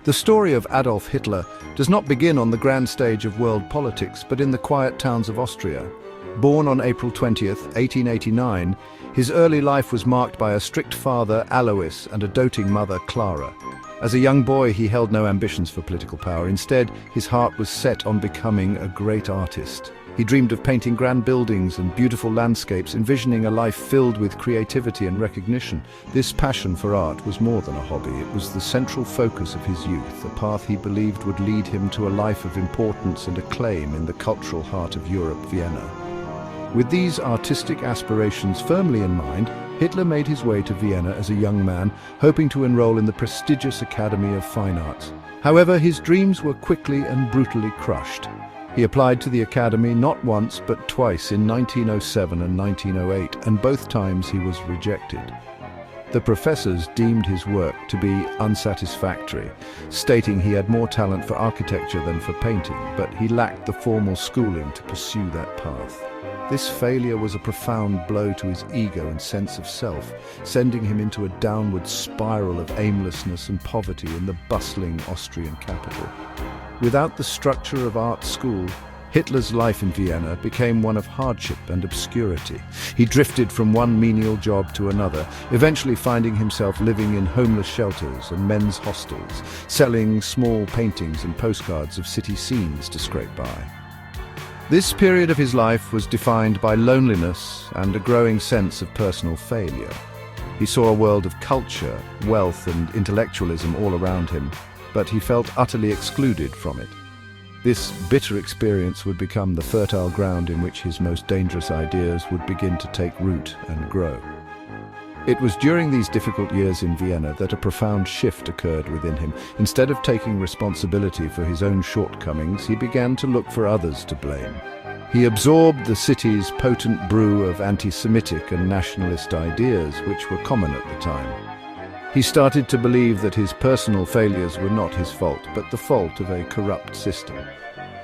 The story of Adolf Hitler does not begin on the grand stage of world politics, but in the quiet towns of Austria. Born on April 20th, 1889, his early life was marked by a strict father, Alois, and a doting mother, Clara. As a young boy, he held no ambitions for political power. Instead, his heart was set on becoming a great artist. He dreamed of painting grand buildings and beautiful landscapes, envisioning a life filled with creativity and recognition. This passion for art was more than a hobby. It was the central focus of his youth, a path he believed would lead him to a life of importance and acclaim in the cultural heart of Europe, Vienna. With these artistic aspirations firmly in mind, Hitler made his way to Vienna as a young man, hoping to enroll in the prestigious Academy of Fine Arts. However, his dreams were quickly and brutally crushed. He applied to the Academy not once but twice in 1907 and 1908, and both times he was rejected. The professors deemed his work to be unsatisfactory, stating he had more talent for architecture than for painting, but he lacked the formal schooling to pursue that path. This failure was a profound blow to his ego and sense of self, sending him into a downward spiral of aimlessness and poverty in the bustling Austrian capital. Without the structure of art school, Hitler's life in Vienna became one of hardship and obscurity. He drifted from one menial job to another, eventually finding himself living in homeless shelters and men's hostels, selling small paintings and postcards of city scenes to scrape by. This period of his life was defined by loneliness and a growing sense of personal failure. He saw a world of culture, wealth, and intellectualism all around him, but he felt utterly excluded from it. This bitter experience would become the fertile ground in which his most dangerous ideas would begin to take root and grow. It was during these difficult years in Vienna that a profound shift occurred within him. Instead of taking responsibility for his own shortcomings, he began to look for others to blame. He absorbed the city's potent brew of anti-Semitic and nationalist ideas, which were common at the time. He started to believe that his personal failures were not his fault, but the fault of a corrupt system.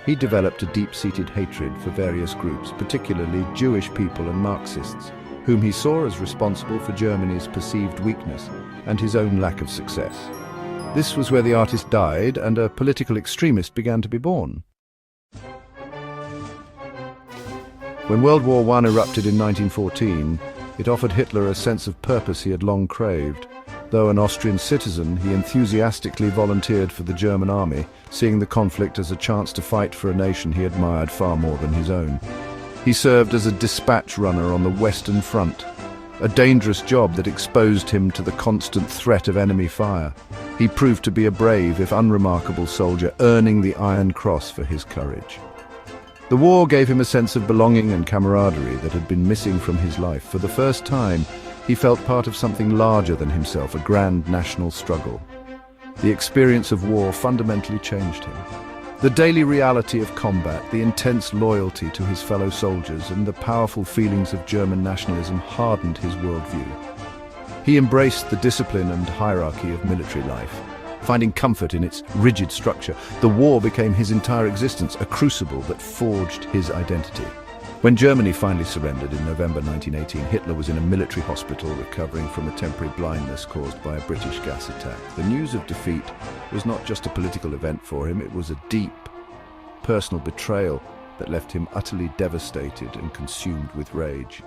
He developed a deep-seated hatred for various groups, particularly Jewish people and Marxists, whom he saw as responsible for Germany's perceived weakness and his own lack of success. This was where the artist died and a political extremist began to be born. When World War I erupted in 1914, it offered Hitler a sense of purpose he had long craved. Though an Austrian citizen, he enthusiastically volunteered for the German army, seeing the conflict as a chance to fight for a nation he admired far more than his own. He served as a dispatch runner on the Western Front, a dangerous job that exposed him to the constant threat of enemy fire. He proved to be a brave, if unremarkable, soldier, earning the Iron Cross for his courage. The war gave him a sense of belonging and camaraderie that had been missing from his life. For the first time, he felt part of something larger than himself, a grand national struggle. The experience of war fundamentally changed him. The daily reality of combat, the intense loyalty to his fellow soldiers, and the powerful feelings of German nationalism hardened his worldview. He embraced the discipline and hierarchy of military life, finding comfort in its rigid structure. The war became his entire existence, a crucible that forged his identity. When Germany finally surrendered in November 1918, Hitler was in a military hospital recovering from a temporary blindness caused by a British gas attack. The news of defeat was not just a political event for him, it was a deep, personal betrayal that left him utterly devastated and consumed with rage.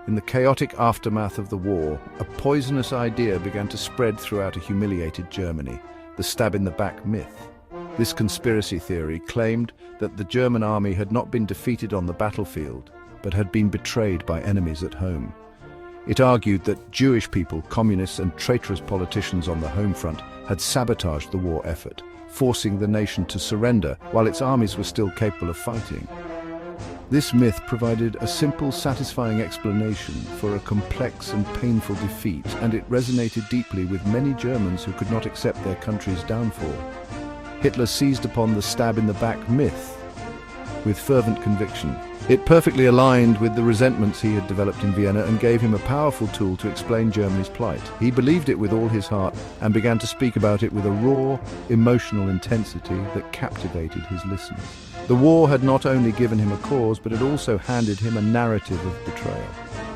In the chaotic aftermath of the war, a poisonous idea began to spread throughout a humiliated Germany, the stab-in-the-back myth. This conspiracy theory claimed that the German army had not been defeated on the battlefield, but had been betrayed by enemies at home. It argued that Jewish people, communists and traitorous politicians on the home front had sabotaged the war effort, forcing the nation to surrender while its armies were still capable of fighting. This myth provided a simple, satisfying explanation for a complex and painful defeat, and it resonated deeply with many Germans who could not accept their country's downfall. Hitler seized upon the stab-in-the-back myth with fervent conviction. It perfectly aligned with the resentments he had developed in Vienna and gave him a powerful tool to explain Germany's plight. He believed it with all his heart and began to speak about it with a raw, emotional intensity that captivated his listeners. The war had not only given him a cause, but it also handed him a narrative of betrayal.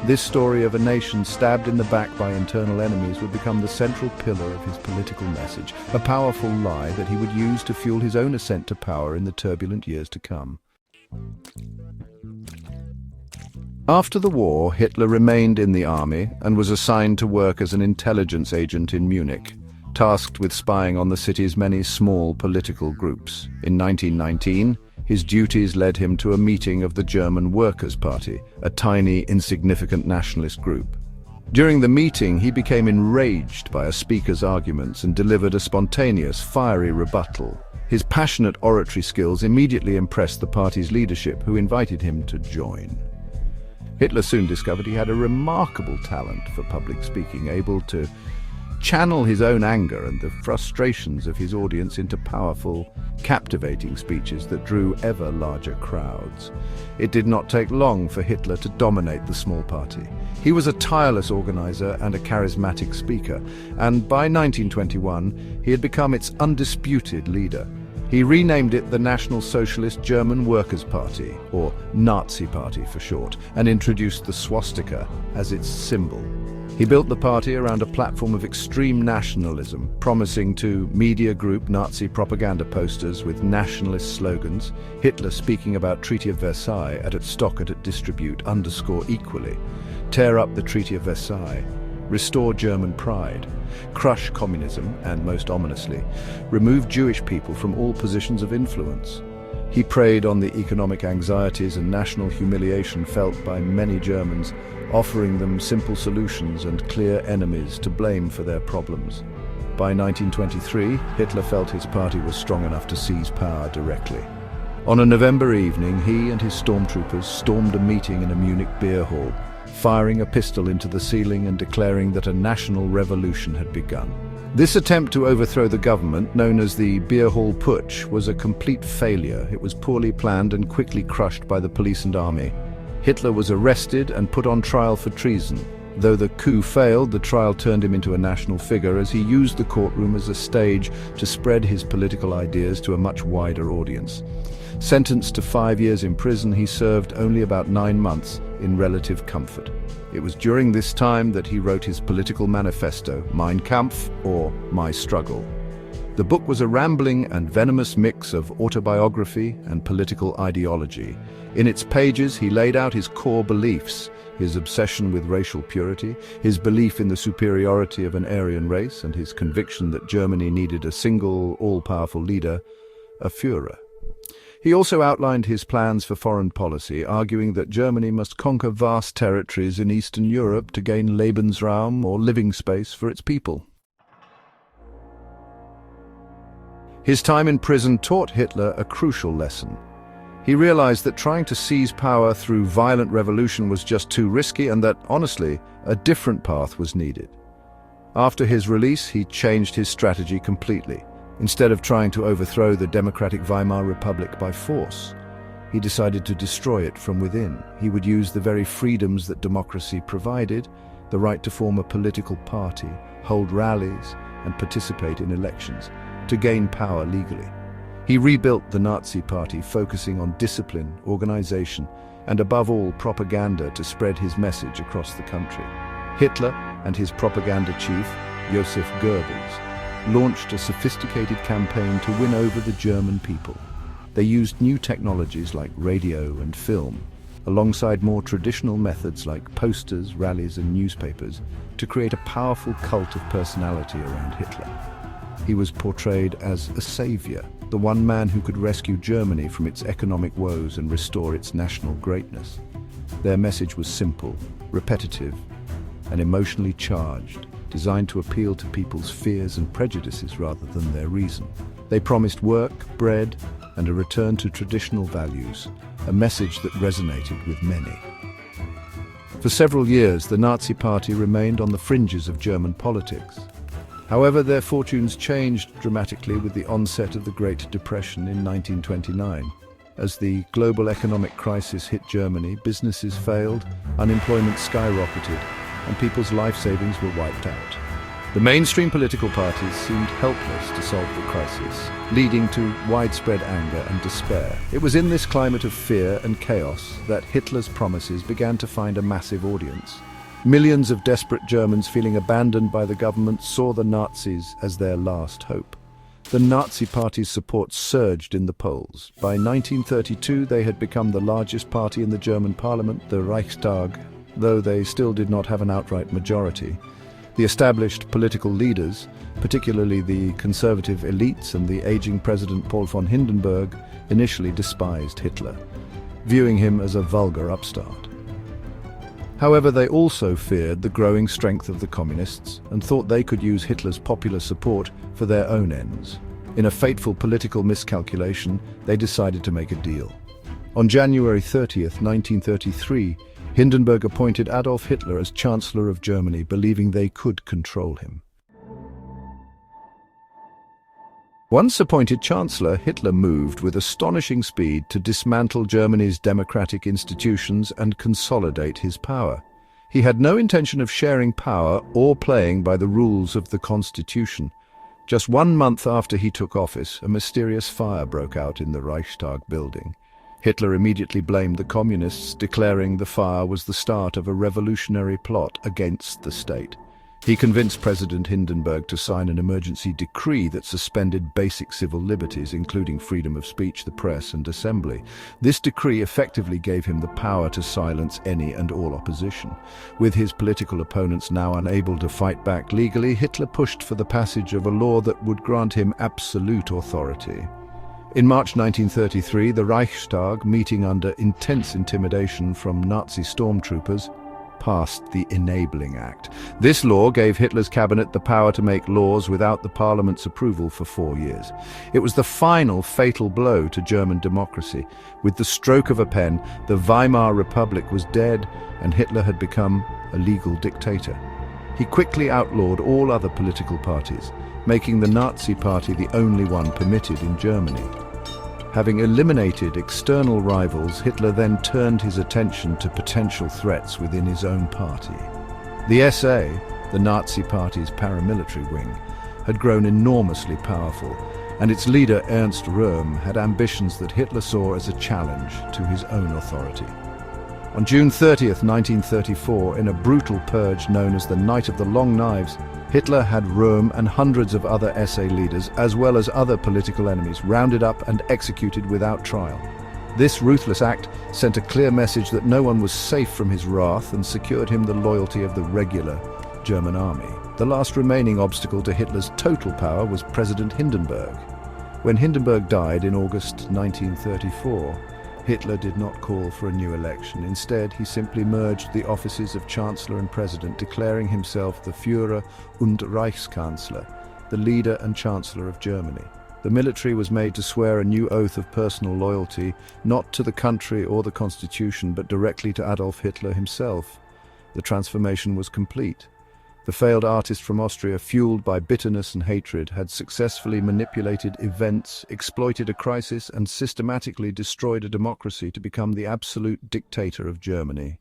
This story of a nation stabbed in the back by internal enemies would become the central pillar of his political message, a powerful lie that he would use to fuel his own ascent to power in the turbulent years to come. After the war, Hitler remained in the army and was assigned to work as an intelligence agent in Munich, tasked with spying on the city's many small political groups. In 1919, his duties led him to a meeting of the German Workers' Party, a tiny, insignificant nationalist group. During the meeting, he became enraged by a speaker's arguments and delivered a spontaneous, fiery rebuttal. His passionate oratory skills immediately impressed the party's leadership, who invited him to join. Hitler soon discovered he had a remarkable talent for public speaking, able to channel his own anger and the frustrations of his audience into powerful, captivating speeches that drew ever larger crowds. It did not take long for Hitler to dominate the small party. He was a tireless organizer and a charismatic speaker, and by 1921 he had become its undisputed leader. He renamed it the National Socialist German Workers' Party, or Nazi Party for short, and introduced the swastika as its symbol. He built the party around a platform of extreme nationalism, promising to media group Nazi propaganda posters with nationalist slogans. Hitler speaking about Treaty of Versailles, at stock at distribute, underscore equally, tear up the Treaty of Versailles, restore German pride, crush communism, and most ominously, remove Jewish people from all positions of influence. He preyed on the economic anxieties and national humiliation felt by many Germans, offering them simple solutions and clear enemies to blame for their problems. By 1923, Hitler felt his party was strong enough to seize power directly. On a November evening, he and his stormtroopers stormed a meeting in a Munich beer hall, firing a pistol into the ceiling and declaring that a national revolution had begun. This attempt to overthrow the government, known as the Beer Hall Putsch, was a complete failure. It was poorly planned and quickly crushed by the police and army. Hitler was arrested and put on trial for treason. Though the coup failed, the trial turned him into a national figure as he used the courtroom as a stage to spread his political ideas to a much wider audience. Sentenced to 5 years in prison, he served only about 9 months in relative comfort. It was during this time that he wrote his political manifesto, Mein Kampf, or My Struggle. The book was a rambling and venomous mix of autobiography and political ideology. In its pages, he laid out his core beliefs, his obsession with racial purity, his belief in the superiority of an Aryan race, and his conviction that Germany needed a single, all-powerful leader, a Führer. He also outlined his plans for foreign policy, arguing that Germany must conquer vast territories in Eastern Europe to gain Lebensraum, or living space, for its people. His time in prison taught Hitler a crucial lesson. He realized that trying to seize power through violent revolution was just too risky, and that, honestly, a different path was needed. After his release, he changed his strategy completely. Instead of trying to overthrow the democratic Weimar Republic by force, he decided to destroy it from within. He would use the very freedoms that democracy provided, the right to form a political party, hold rallies, and participate in elections, to gain power legally. He rebuilt the Nazi Party, focusing on discipline, organization, and above all, propaganda to spread his message across the country. Hitler and his propaganda chief, Joseph Goebbels, launched a sophisticated campaign to win over the German people. They used new technologies like radio and film, alongside more traditional methods like posters, rallies, and newspapers, to create a powerful cult of personality around Hitler. He was portrayed as a savior, the one man who could rescue Germany from its economic woes and restore its national greatness. Their message was simple, repetitive, and emotionally charged, designed to appeal to people's fears and prejudices rather than their reason. They promised work, bread, and a return to traditional values, a message that resonated with many. For several years, the Nazi Party remained on the fringes of German politics. However, their fortunes changed dramatically with the onset of the Great Depression in 1929. As the global economic crisis hit Germany, businesses failed, unemployment skyrocketed, and people's life savings were wiped out. The mainstream political parties seemed helpless to solve the crisis, leading to widespread anger and despair. It was in this climate of fear and chaos that Hitler's promises began to find a massive audience. Millions of desperate Germans feeling abandoned by the government saw the Nazis as their last hope. The Nazi Party's support surged in the polls. By 1932, they had become the largest party in the German parliament, the Reichstag, though they still did not have an outright majority. The established political leaders, particularly the conservative elites and the aging President Paul von Hindenburg, initially despised Hitler, viewing him as a vulgar upstart. However, they also feared the growing strength of the communists and thought they could use Hitler's popular support for their own ends. In a fateful political miscalculation, they decided to make a deal. On January 30th, 1933, Hindenburg appointed Adolf Hitler as Chancellor of Germany, believing they could control him. Once appointed Chancellor, Hitler moved with astonishing speed to dismantle Germany's democratic institutions and consolidate his power. He had no intention of sharing power or playing by the rules of the Constitution. Just 1 month after he took office, a mysterious fire broke out in the Reichstag building. Hitler immediately blamed the communists, declaring the fire was the start of a revolutionary plot against the state. He convinced President Hindenburg to sign an emergency decree that suspended basic civil liberties, including freedom of speech, the press, and assembly. This decree effectively gave him the power to silence any and all opposition. With his political opponents now unable to fight back legally, Hitler pushed for the passage of a law that would grant him absolute authority. In March 1933, the Reichstag, meeting under intense intimidation from Nazi stormtroopers, passed the Enabling Act. This law gave Hitler's cabinet the power to make laws without the parliament's approval for 4 years. It was the final fatal blow to German democracy. With the stroke of a pen, the Weimar Republic was dead and Hitler had become a legal dictator. He quickly outlawed all other political parties, making the Nazi Party the only one permitted in Germany. Having eliminated external rivals, Hitler then turned his attention to potential threats within his own party. The SA, the Nazi Party's paramilitary wing, had grown enormously powerful, and its leader Ernst Röhm had ambitions that Hitler saw as a challenge to his own authority. On June 30th, 1934, in a brutal purge known as the Night of the Long Knives, Hitler had Röhm and hundreds of other SA leaders, as well as other political enemies, rounded up and executed without trial. This ruthless act sent a clear message that no one was safe from his wrath and secured him the loyalty of the regular German army. The last remaining obstacle to Hitler's total power was President Hindenburg. When Hindenburg died in August 1934, Hitler did not call for a new election. Instead, he simply merged the offices of Chancellor and President, declaring himself the Führer und Reichskanzler, the leader and Chancellor of Germany. The military was made to swear a new oath of personal loyalty, not to the country or the Constitution, but directly to Adolf Hitler himself. The transformation was complete. The failed artist from Austria, fueled by bitterness and hatred, had successfully manipulated events, exploited a crisis, and systematically destroyed a democracy to become the absolute dictator of Germany.